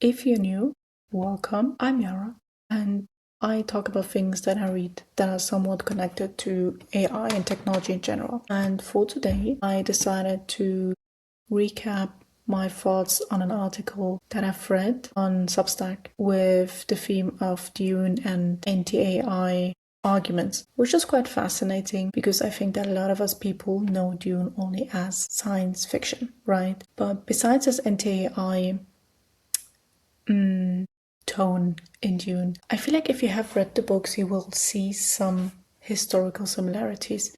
If you're new, welcome. I'm Yara, and I talk about things that I read that are somewhat connected to AI and technology in general. And for today, I decided to recap my thoughts on an article that I've read on Substack with the theme of Dune and anti-AI arguments, which is quite fascinating because I think that a lot of us people know Dune only as science fiction, right? But besides this anti-AI tone in Dune, I feel like if you have read the books, you will see some historical similarities.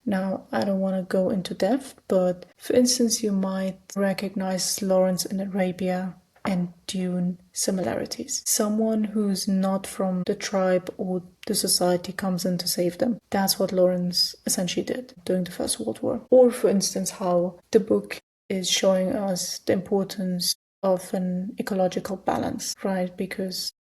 Now, I don't want to go into depth, but for instance, you might recognize Lawrence in Arabia and Dune similarities. Someone who's not from the tribe or the society comes in to save them. That's what Lawrence essentially did during the First World War. Or, for instance, how the book is showing us the importance of an ecological balance, right? Because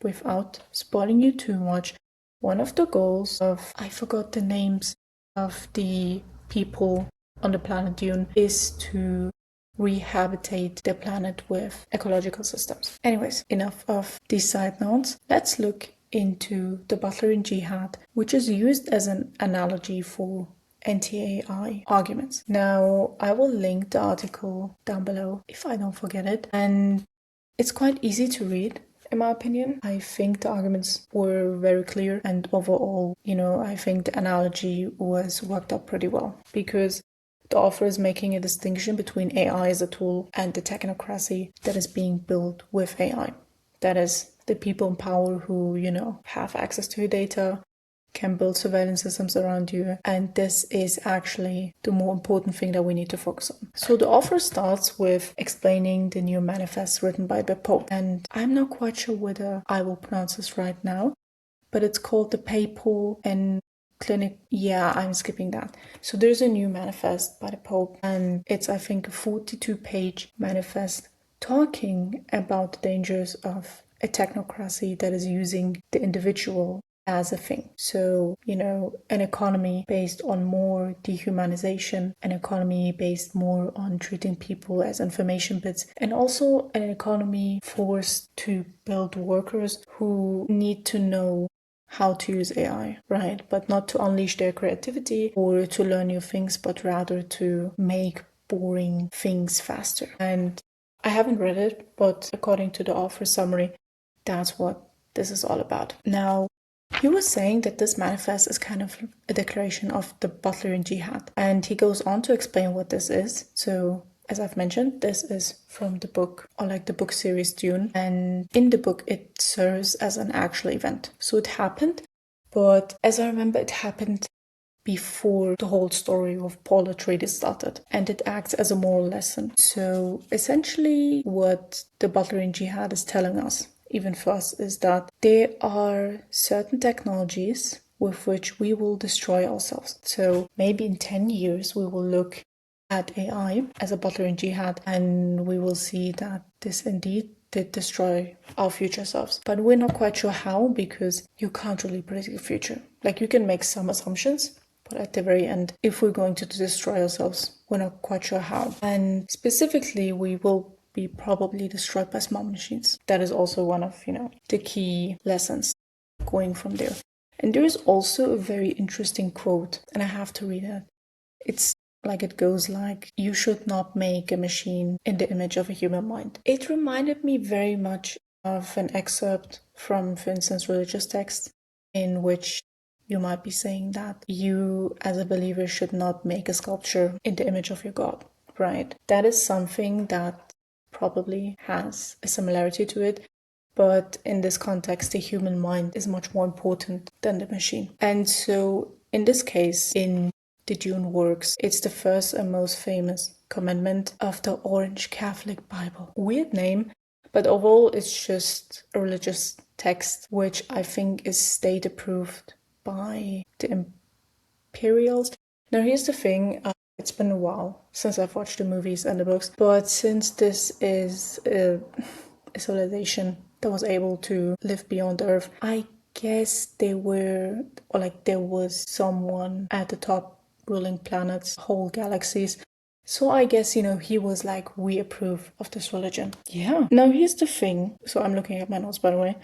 without spoiling you too much, one of the goals of, I forgot the names of the people on the planet Dune, is to rehabilitate the planet with ecological systems. Anyways, enough of these side notes. Let's look into the Butlerian Jihad, which is used as an analogy for anti-AI arguments. Now, I will link the article down below if I don't forget it, and it's quite easy to read. In my opinion, I think the arguments were very clear, and overall, I think the analogy was worked out pretty well because the author is making a distinction between AI as a tool and the technocracy that is being built with AI. That is, the people in power who, have access to your data, can build surveillance systems around you, and this is actually the more important thing that we need to focus on. So the author starts with explaining the new manifest written by the Pope, and I'm not quite sure whether I will pronounce this right now, but it's called the Papal and Clinic. Yeah, I'm skipping that. So there's a new manifest by the Pope, and it's, I think, a 42-page manifest talking about the dangers of a technocracy that is using the individual as a thing. So, an economy based on more dehumanization, an economy based more on treating people as information bits, and also an economy forced to build workers who need to know how to use AI, right? But not to unleash their creativity or to learn new things, but rather to make boring things faster. And I haven't read it, but according to the author's summary, that's what this is all about. Now, he was saying that this manifest is kind of a declaration of the Butlerian Jihad, and he goes on to explain what this is. So, as I've mentioned, this is from the book, or like the book series Dune, and in the book it serves as an actual event. So it happened, but as I remember, it happened before the whole story of Paul Atreides started, and it acts as a moral lesson. So essentially what the Butlerian Jihad is telling us, even for us, is that there are certain technologies with which we will destroy ourselves. So maybe in 10 years we will look at AI as a Butlerian Jihad, and we will see that this indeed did destroy our future selves. But we're not quite sure how, because you can't really predict the future. Like, you can make some assumptions, but at the very end, if we're going to destroy ourselves, we're not quite sure how. And specifically, we will be probably destroyed by smart machines. That is also one of, the key lessons going from there. And there is also a very interesting quote, and I have to read it. It goes like, you should not make a machine in the image of a human mind. It reminded me very much of an excerpt from, for instance, religious texts, in which you might be saying that you as a believer should not make a sculpture in the image of your God, right? That is something that probably has a similarity to it, but in this context, the human mind is much more important than the machine. And so in this case, in the Dune works, it's the first and most famous commandment of the Orange Catholic Bible. Weird name, but overall it's just a religious text, which I think is state approved by the Imperials. Now here's the thing, it's been a while since I've watched the movies and the books, but since this is a civilization that was able to live beyond Earth, I guess there was someone at the top ruling planets, whole galaxies, So I guess, he was like, we approve of this religion. Yeah. Now here's the thing. So I'm looking at my notes, by the way.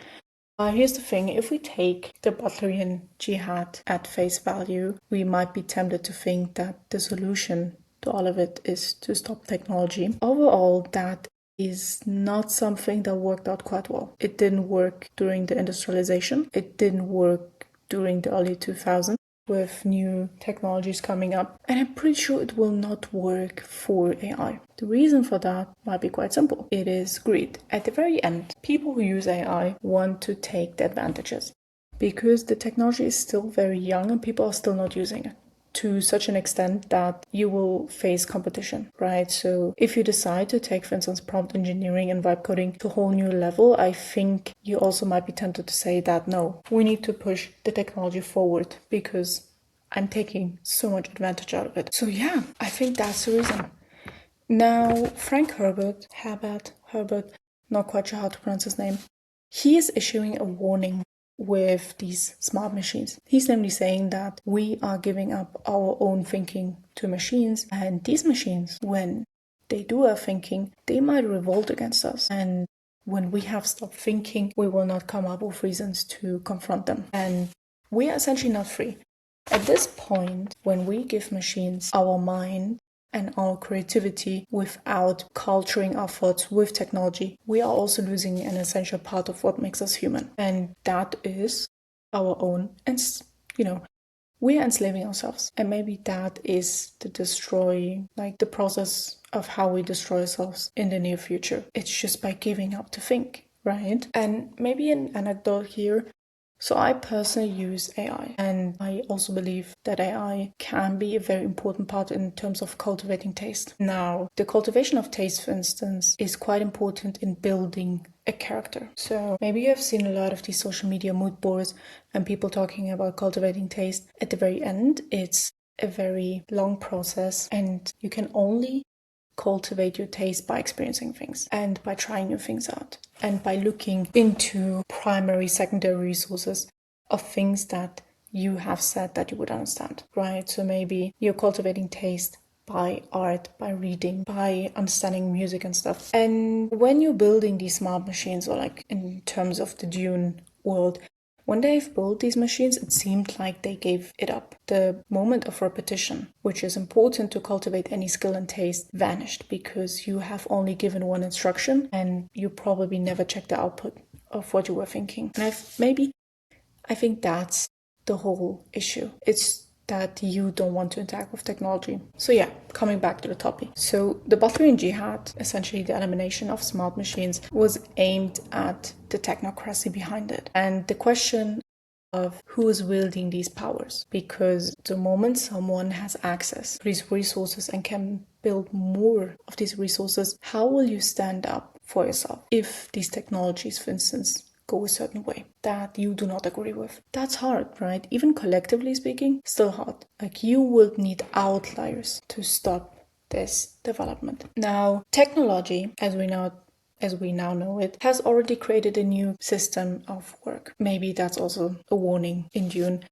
Here's the thing. If we take the Butlerian Jihad at face value, we might be tempted to think that the solution to all of it is to stop technology. Overall, that is not something that worked out quite well. It didn't work during the industrialization. It didn't work during the early 2000s. With new technologies coming up, and I'm pretty sure it will not work for AI. The reason for that might be quite simple. It is greed. At the very end, people who use AI want to take the advantages because the technology is still very young and people are still not using it to such an extent that you will face competition, right? So if you decide to take, for instance, prompt engineering and vibe coding to a whole new level, I think you also might be tempted to say that, no, we need to push the technology forward because I'm taking so much advantage out of it. So yeah, I think that's the reason. Now, Frank Herbert, not quite sure how to pronounce his name, he is issuing a warning with these smart machines. He's namely saying that we are giving up our own thinking to machines, and these machines, when they do our thinking, they might revolt against us. And when we have stopped thinking, we will not come up with reasons to confront them. And we are essentially not free. At this point, when we give machines our mind and our creativity without culturing our thoughts with technology, we are also losing an essential part of what makes us human. And that is our own, and we are enslaving ourselves. And maybe that is the process of how we destroy ourselves in the near future. It's just by giving up to think, right? And maybe an anecdote here. So I personally use AI, and I also believe that AI can be a very important part in terms of cultivating taste. Now, the cultivation of taste, for instance, is quite important in building a character. So maybe you have seen a lot of these social media mood boards and people talking about cultivating taste. At the very end, it's a very long process, and you can only cultivate your taste by experiencing things and by trying new things out and by looking into primary, secondary resources of things that you have said that you would understand, right? So maybe you're cultivating taste by art, by reading, by understanding music and stuff. And when you're building these smart machines, or like in terms of the Dune world, when they've built these machines, it seemed like they gave it up. The moment of repetition, which is important to cultivate any skill and taste, vanished because you have only given one instruction and you probably never checked the output of what you were thinking. And I think that's the whole issue. It's that you don't want to interact with technology. So yeah, coming back to the topic. So the Butlerian Jihad, essentially the elimination of smart machines, was aimed at the technocracy behind it. And the question of who is wielding these powers, because the moment someone has access to these resources and can build more of these resources, how will you stand up for yourself if these technologies, for instance, go a certain way that you do not agree with? That's hard, right? Even collectively speaking, still hard. Like, you will need outliers to stop this development. Now, technology, as we now know it, has already created a new system of work. Maybe that's also a warning in Dune,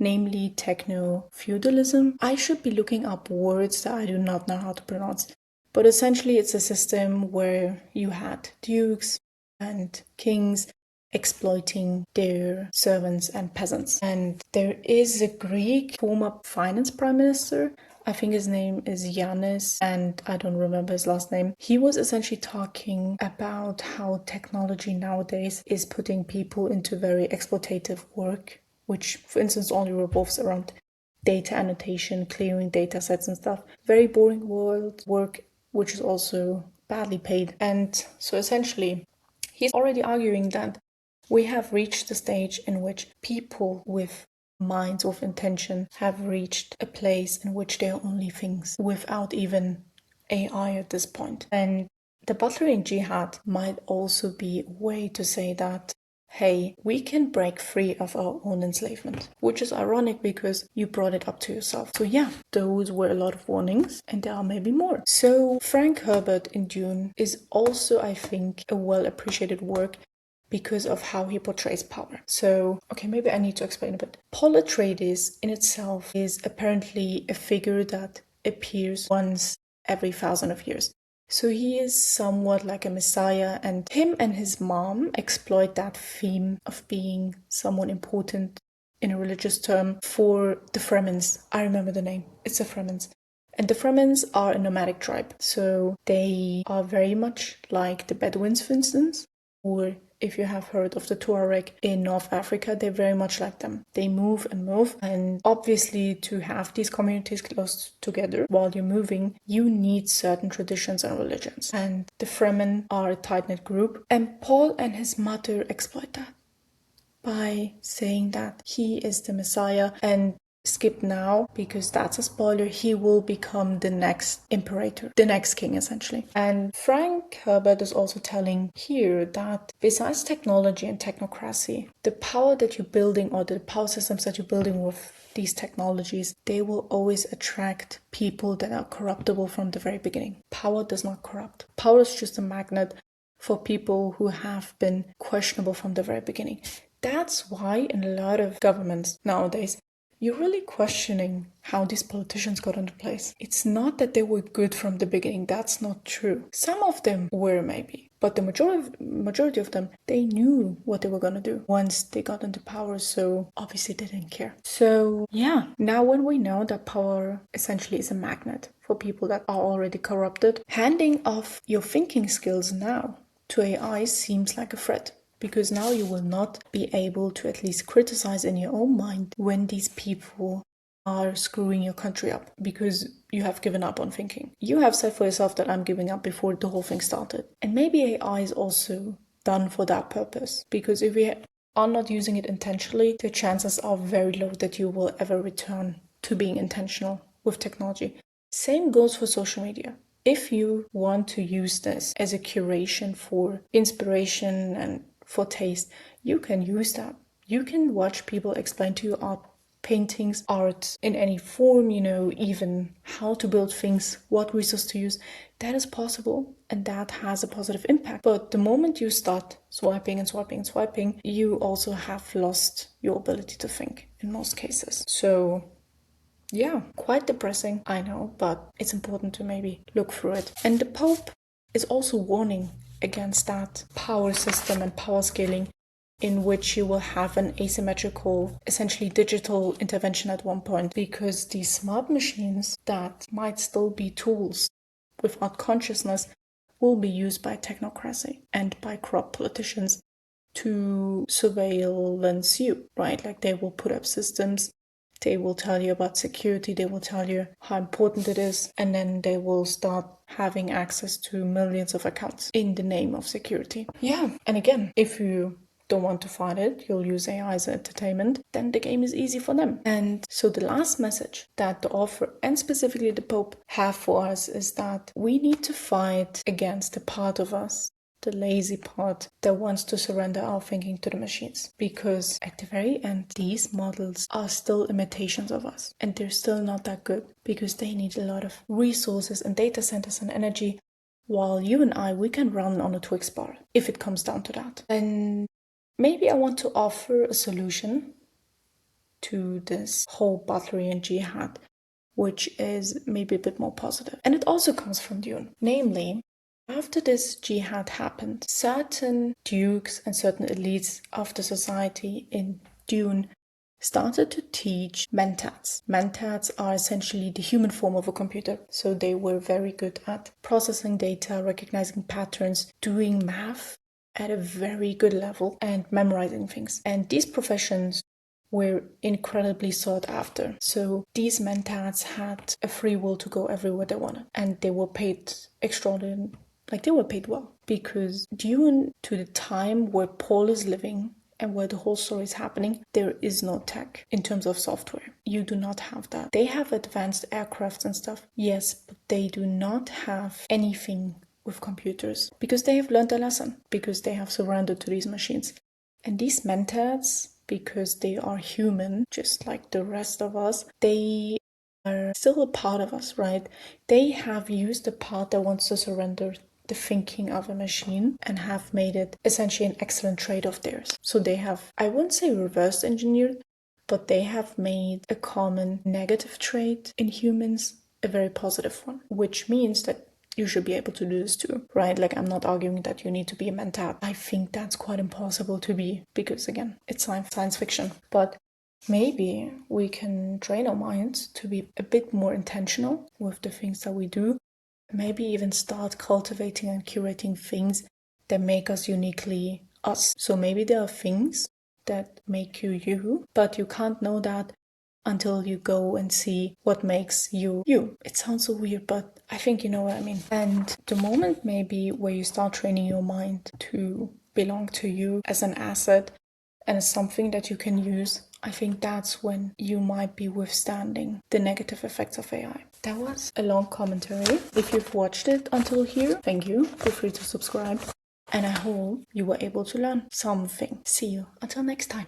namely Technofeudalism. I should be looking up words that I do not know how to pronounce, but essentially it's a system where you had dukes and kings exploiting their servants and peasants. And there is a Greek former finance prime minister, I think his name is Yanis, and I don't remember his last name. He was essentially talking about how technology nowadays is putting people into very exploitative work, which, for instance, only revolves around data annotation, clearing data sets and stuff. Very boring work, which is also badly paid. And so essentially, he's already arguing that we have reached the stage in which people with minds with intention have reached a place in which they are only things without even AI at this point. And the Butlerian Jihad might also be a way to say that, hey, we can break free of our own enslavement, which is ironic because you brought it up to yourself. So yeah, those were a lot of warnings, and there are maybe more. So Frank Herbert in Dune is also, I think, a well-appreciated work because of how he portrays power. So, okay, maybe I need to explain a bit. Paul Atreides in itself is apparently a figure that appears once every 1,000 of years. So he is somewhat like a messiah, and him and his mom exploit that theme of being someone important in a religious term for the Fremens. I remember the name. It's the Fremens. And the Fremens are a nomadic tribe. So they are very much like the Bedouins, for instance, or if you have heard of the Tuareg in North Africa, they're very much like them. They move and move, and obviously to have these communities close together while you're moving, you need certain traditions and religions. And the Fremen are a tight-knit group, and Paul and his mother exploit that by saying that he is the Messiah, and skip now because that's a spoiler, he will become the next imperator, the next king essentially. And Frank Herbert is also telling here that besides technology and technocracy, the power that you're building or the power systems that you're building with these technologies, they will always attract people that are corruptible from the very beginning. Power does not corrupt. Power is just a magnet for people who have been questionable from the very beginning. That's why in a lot of governments nowadays, you're really questioning how these politicians got into place. It's not that they were good from the beginning. That's not true. Some of them were maybe, but the majority of them, they knew what they were going to do once they got into power. So obviously they didn't care. So yeah, now when we know that power essentially is a magnet for people that are already corrupted, handing off your thinking skills now to AI seems like a threat. Because now you will not be able to at least criticize in your own mind when these people are screwing your country up because you have given up on thinking. You have said for yourself that I'm giving up before the whole thing started. And maybe AI is also done for that purpose. Because if we are not using it intentionally, the chances are very low that you will ever return to being intentional with technology. Same goes for social media. If you want to use this as a curation for inspiration and for taste, you can use that. You can watch people explain to you art, paintings, art in any form, even how to build things, what resource to use. That is possible, and that has a positive impact. But the moment you start swiping and swiping and swiping, you also have lost your ability to think in most cases. So yeah, quite depressing, I know, but it's important to maybe look through it. And the Pope is also warning against that power system and power scaling in which you will have an asymmetrical, essentially digital intervention at one point, because these smart machines that might still be tools without consciousness will be used by technocracy and by corrupt politicians to surveillance you, right? Like they will put up systems, they will tell you about security, they will tell you how important it is, and then they will start having access to millions of accounts in the name of security. Yeah, and again, if you don't want to fight it, you'll use AI as entertainment, then the game is easy for them. And so the last message that the author and specifically the Pope have for us is that we need to fight against the part of us, the lazy part that wants to surrender our thinking to the machines. Because at the very end, these models are still imitations of us. And they're still not that good because they need a lot of resources and data centers and energy, while you and I, we can run on a Twix bar if it comes down to that. And maybe I want to offer a solution to this whole Butlerian Jihad, which is maybe a bit more positive. And it also comes from Dune. Namely, after this jihad happened, certain dukes and certain elites of the society in Dune started to teach Mentats. Mentats are essentially the human form of a computer. So they were very good at processing data, recognizing patterns, doing math at a very good level, and memorizing things. And these professions were incredibly sought after. So these Mentats had a free will to go everywhere they wanted. And they were paid extraordinarily. They were paid well, because due to the time where Paul is living and where the whole story is happening, there is no tech in terms of software. You do not have that. They have advanced aircrafts and stuff, yes, but they do not have anything with computers because they have learned a lesson, because they have surrendered to these machines. And these Mentats, because they are human, just like the rest of us, they are still a part of us, right? They have used the part that wants to surrender the thinking of a machine and have made it essentially an excellent trait of theirs. So they have, I wouldn't say reverse engineered, but they have made a common negative trait in humans a very positive one, which means that you should be able to do this too, right? Like, I'm not arguing that you need to be a mentat. I think that's quite impossible to be because, again, it's science fiction. But maybe we can train our minds to be a bit more intentional with the things that we do. Maybe even start cultivating and curating things that make us uniquely us. So maybe there are things that make you you, but you can't know that until you go and see what makes you you. It sounds so weird, but I think you know what I mean. And the moment maybe where you start training your mind to belong to you as an asset and as something that you can use, I think that's when you might be withstanding the negative effects of AI. That was a long commentary. If you've watched it until here, thank you. Feel free to subscribe. And I hope you were able to learn something. See you until next time.